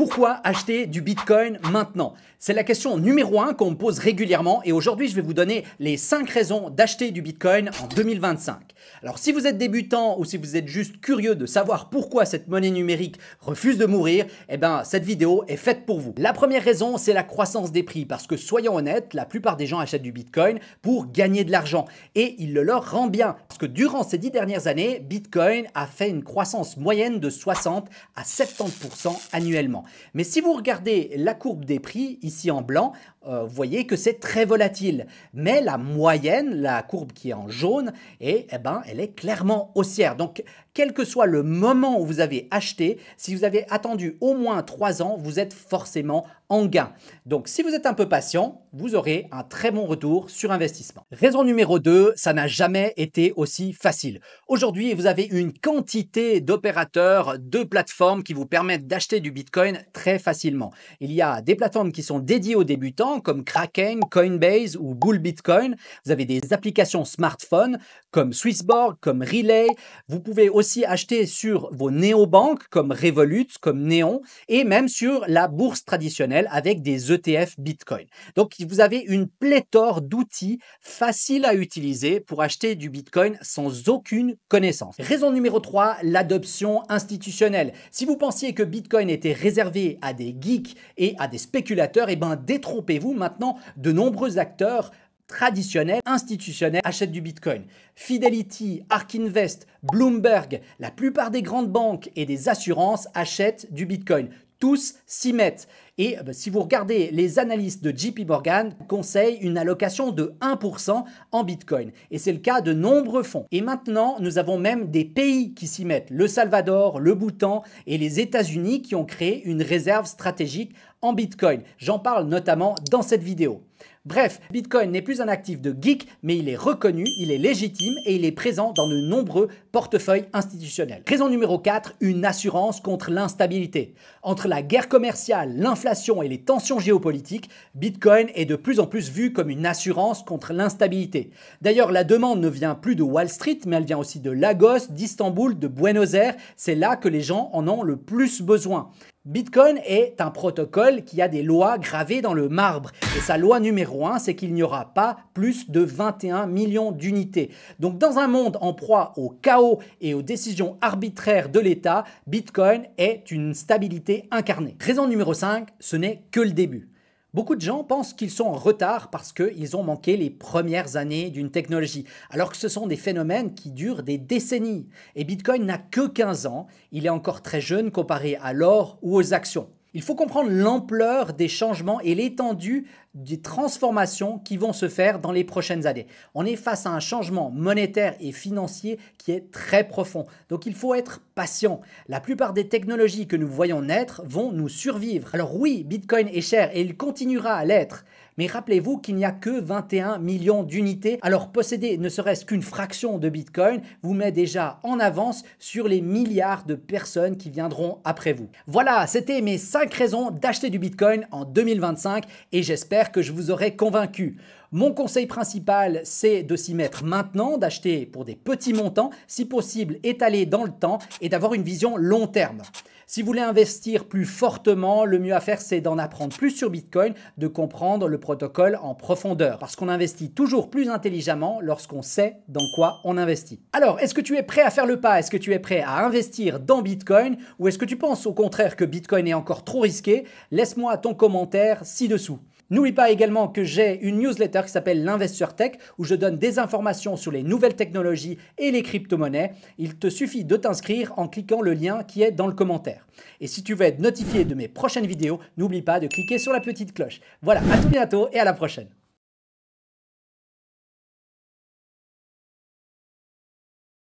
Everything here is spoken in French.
Pourquoi acheter du Bitcoin maintenant? C'est la question numéro 1 qu'on me pose régulièrement et aujourd'hui je vais vous donner les 5 raisons d'acheter du Bitcoin en 2025. Alors si vous êtes débutant ou si vous êtes juste curieux de savoir pourquoi cette monnaie numérique refuse de mourir, eh bien cette vidéo est faite pour vous. La première raison, c'est la croissance des prix parce que soyons honnêtes, la plupart des gens achètent du Bitcoin pour gagner de l'argent et il le leur rend bien parce que durant ces 10 dernières années, Bitcoin a fait une croissance moyenne de 60 à 70% annuellement. Mais si vous regardez la courbe des prix ici en blanc, vous voyez que c'est très volatile. Mais la moyenne, la courbe qui est en jaune, elle est clairement haussière. Donc, quel que soit le moment où vous avez acheté, si vous avez attendu au moins 3 ans, vous êtes forcément en gain. Donc, si vous êtes un peu patient, vous aurez un très bon retour sur investissement. Raison numéro 2, ça n'a jamais été aussi facile. Aujourd'hui, vous avez une quantité d'opérateurs, de plateformes qui vous permettent d'acheter du Bitcoin très facilement. Il y a des plateformes qui sont dédiées aux débutants comme Kraken, Coinbase ou Bull Bitcoin. Vous avez des applications smartphones comme Swissborg, comme Relay. Vous pouvez aussi acheter sur vos néobanques comme Revolut, comme Neon et même sur la bourse traditionnelle avec des ETF Bitcoin. Donc, vous avez une pléthore d'outils faciles à utiliser pour acheter du Bitcoin sans aucune connaissance. Raison numéro 3, l'adoption institutionnelle. Si vous pensiez que Bitcoin était réservé à des geeks et à des spéculateurs, détrompez-vous, maintenant de nombreux acteurs traditionnels, institutionnels achètent du Bitcoin. Fidelity, Ark Invest, Bloomberg, la plupart des grandes banques et des assurances achètent du Bitcoin. Tous s'y mettent. Et si vous regardez les analystes de JP Morgan conseillent une allocation de 1% en Bitcoin. Et c'est le cas de nombreux fonds. Et maintenant, nous avons même des pays qui s'y mettent. Le Salvador, le Bhoutan et les États-Unis qui ont créé une réserve stratégique en Bitcoin. J'en parle notamment dans cette vidéo. Bref, Bitcoin n'est plus un actif de geek, mais il est reconnu, il est légitime et il est présent dans de nombreux portefeuilles institutionnels. Raison numéro 4, une assurance contre l'instabilité. Entre la guerre commerciale, l'inflation et les tensions géopolitiques, Bitcoin est de plus en plus vu comme une assurance contre l'instabilité. D'ailleurs, la demande ne vient plus de Wall Street, mais elle vient aussi de Lagos, d'Istanbul, de Buenos Aires. C'est là que les gens en ont le plus besoin. Bitcoin est un protocole qui a des lois gravées dans le marbre et sa loi numéro 1, c'est qu'il n'y aura pas plus de 21 millions d'unités. Donc dans un monde en proie au chaos et aux décisions arbitraires de l'État, Bitcoin est une stabilité incarnée. Raison numéro 5, ce n'est que le début. Beaucoup de gens pensent qu'ils sont en retard parce qu'ils ont manqué les premières années d'une technologie, alors que ce sont des phénomènes qui durent des décennies. Et Bitcoin n'a que 15 ans, il est encore très jeune comparé à l'or ou aux actions. Il faut comprendre l'ampleur des changements et l'étendue des transformations qui vont se faire dans les prochaines années. On est face à un changement monétaire et financier qui est très profond. Donc il faut être patient. La plupart des technologies que nous voyons naître vont nous survivre. Alors oui, Bitcoin est cher et il continuera à l'être. Mais rappelez-vous qu'il n'y a que 21 millions d'unités. Alors posséder ne serait-ce qu'une fraction de Bitcoin vous met déjà en avance sur les milliards de personnes qui viendront après vous. Voilà, c'était mes 5 raisons d'acheter du Bitcoin en 2025 et j'espère que je vous aurai convaincu. Mon conseil principal, c'est de s'y mettre maintenant, d'acheter pour des petits montants, si possible étalés dans le temps et d'avoir une vision long terme. Si vous voulez investir plus fortement, le mieux à faire, c'est d'en apprendre plus sur Bitcoin, de comprendre le protocole en profondeur. Parce qu'on investit toujours plus intelligemment lorsqu'on sait dans quoi on investit. Alors, est-ce que tu es prêt à faire le pas? Est-ce que tu es prêt à investir dans Bitcoin? Ou est-ce que tu penses au contraire que Bitcoin est encore trop risqué? Laisse-moi ton commentaire ci-dessous. N'oublie pas également que j'ai une newsletter qui s'appelle l'Investeur Tech où je donne des informations sur les nouvelles technologies et les crypto-monnaies. Il te suffit de t'inscrire en cliquant le lien qui est dans le commentaire. Et si tu veux être notifié de mes prochaines vidéos, n'oublie pas de cliquer sur la petite cloche. Voilà, à tout bientôt et à la prochaine.